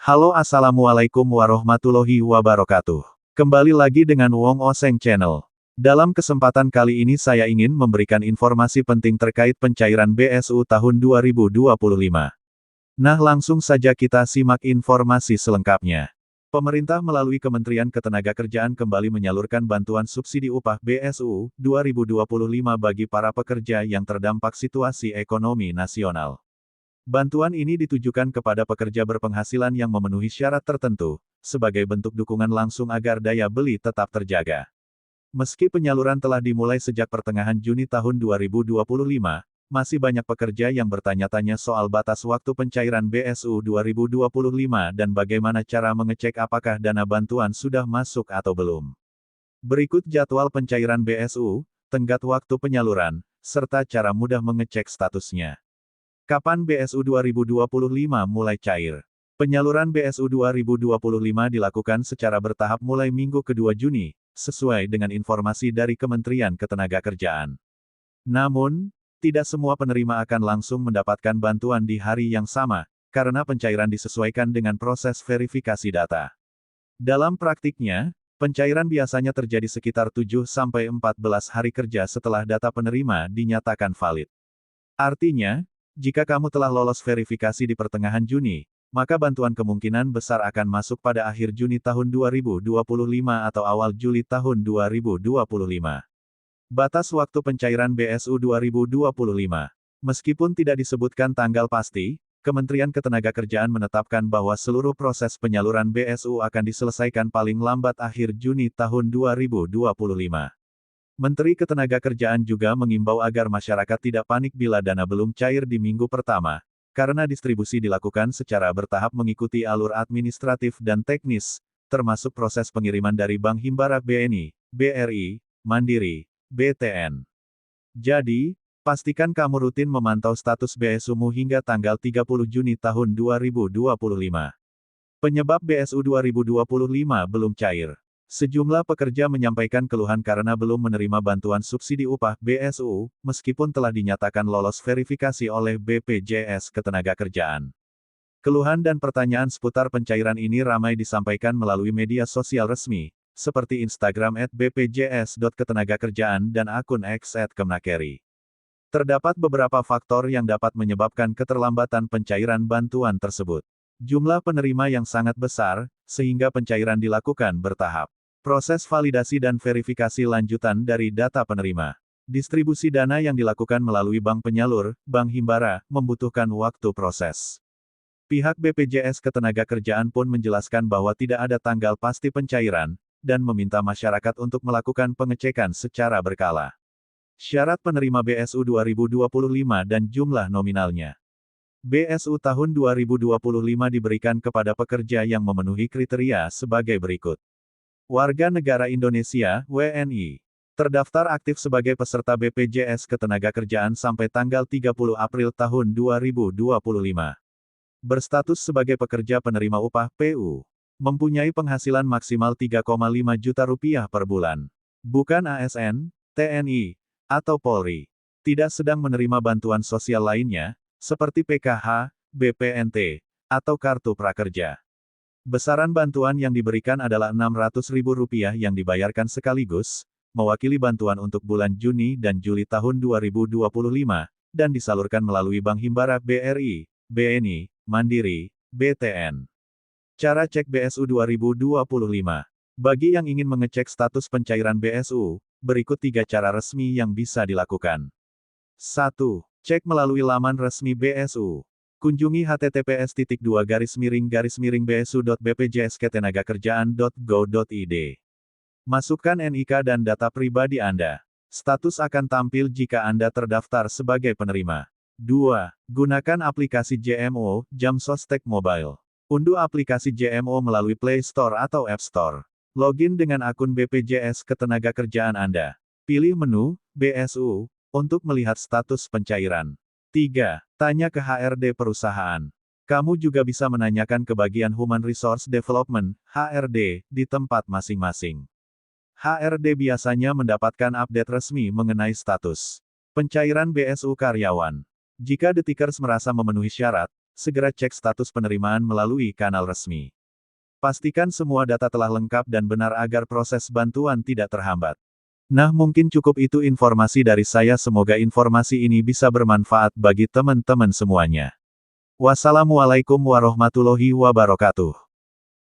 Halo assalamualaikum warahmatullahi wabarakatuh. Kembali lagi dengan Wong Oseng Channel. Dalam kesempatan kali ini saya ingin memberikan informasi penting terkait pencairan BSU tahun 2025. Nah langsung saja kita simak informasi selengkapnya. Pemerintah melalui Kementerian Ketenagakerjaan kembali menyalurkan bantuan subsidi upah BSU 2025 bagi para pekerja yang terdampak situasi ekonomi nasional. Bantuan ini ditujukan kepada pekerja berpenghasilan yang memenuhi syarat tertentu, sebagai bentuk dukungan langsung agar daya beli tetap terjaga. Meski penyaluran telah dimulai sejak pertengahan Juni tahun 2025, masih banyak pekerja yang bertanya-tanya soal batas waktu pencairan BSU 2025 dan bagaimana cara mengecek apakah dana bantuan sudah masuk atau belum. Berikut jadwal pencairan BSU, tenggat waktu penyaluran, serta cara mudah mengecek statusnya. Kapan BSU 2025 mulai cair? Penyaluran BSU 2025 dilakukan secara bertahap mulai Minggu kedua Juni, sesuai dengan informasi dari Kementerian Ketenagakerjaan. Namun, tidak semua penerima akan langsung mendapatkan bantuan di hari yang sama, karena pencairan disesuaikan dengan proses verifikasi data. Dalam praktiknya, pencairan biasanya terjadi sekitar 7-14 hari kerja setelah data penerima dinyatakan valid. Artinya, jika kamu telah lolos verifikasi di pertengahan Juni, maka bantuan kemungkinan besar akan masuk pada akhir Juni tahun 2025 atau awal Juli tahun 2025. Batas waktu pencairan BSU 2025. Meskipun tidak disebutkan tanggal pasti, Kementerian Ketenagakerjaan menetapkan bahwa seluruh proses penyaluran BSU akan diselesaikan paling lambat akhir Juni tahun 2025. Menteri Ketenagakerjaan juga mengimbau agar masyarakat tidak panik bila dana belum cair di minggu pertama, karena distribusi dilakukan secara bertahap mengikuti alur administratif dan teknis, termasuk proses pengiriman dari Bank Himbara BNI, BRI, Mandiri, BTN. Jadi, pastikan kamu rutin memantau status BSU-mu hingga tanggal 30 Juni tahun 2025. Penyebab BSU 2025 belum cair. Sejumlah pekerja menyampaikan keluhan karena belum menerima bantuan subsidi upah BSU, meskipun telah dinyatakan lolos verifikasi oleh BPJS Ketenagakerjaan. Keluhan dan pertanyaan seputar pencairan ini ramai disampaikan melalui media sosial resmi, seperti Instagram @bpjs.ketenagakerjaan dan akun X @kemnakeri. Terdapat beberapa faktor yang dapat menyebabkan keterlambatan pencairan bantuan tersebut. Jumlah penerima yang sangat besar, sehingga pencairan dilakukan bertahap. Proses validasi dan verifikasi lanjutan dari data penerima. Distribusi dana yang dilakukan melalui bank penyalur, Bank Himbara, membutuhkan waktu proses. Pihak BPJS Ketenagakerjaan pun menjelaskan bahwa tidak ada tanggal pasti pencairan, dan meminta masyarakat untuk melakukan pengecekan secara berkala. Syarat penerima BSU 2025 dan jumlah nominalnya. BSU tahun 2025 diberikan kepada pekerja yang memenuhi kriteria sebagai berikut. Warga negara Indonesia, WNI. Terdaftar aktif sebagai peserta BPJS Ketenagakerjaan sampai tanggal 30 April tahun 2025. Berstatus sebagai pekerja penerima upah, PU. Mempunyai penghasilan maksimal 3,5 juta rupiah per bulan. Bukan ASN, TNI, atau Polri. Tidak sedang menerima bantuan sosial lainnya, seperti PKH, BPNT, atau Kartu Prakerja. Besaran bantuan yang diberikan adalah Rp600.000 yang dibayarkan sekaligus, mewakili bantuan untuk bulan Juni dan Juli tahun 2025, dan disalurkan melalui Bank Himbara BRI, BNI, Mandiri, BTN. Cara cek BSU 2025. Bagi yang ingin mengecek status pencairan BSU, berikut 3 cara resmi yang bisa dilakukan. 1. Cek melalui laman resmi BSU. Kunjungi https://bsu.bpjsketenagakerjaan.go.id. Masukkan NIK dan data pribadi Anda. Status akan tampil jika Anda terdaftar sebagai penerima. 2. Gunakan aplikasi JMO, Jam Sostek Mobile. Unduh aplikasi JMO melalui Play Store atau App Store. Login dengan akun BPJS Ketenagakerjaan Anda. Pilih menu, BSU, untuk melihat status pencairan. 3. Tanya ke HRD perusahaan. Kamu juga bisa menanyakan ke bagian Human Resource Development, HRD, di tempat masing-masing. HRD biasanya mendapatkan update resmi mengenai status pencairan BSU karyawan. Jika Detikers merasa memenuhi syarat, segera cek status penerimaan melalui kanal resmi. Pastikan semua data telah lengkap dan benar agar proses bantuan tidak terhambat. Nah, mungkin cukup itu informasi dari saya. Semoga informasi ini bisa bermanfaat bagi teman-teman semuanya. Wassalamualaikum warahmatullahi wabarakatuh.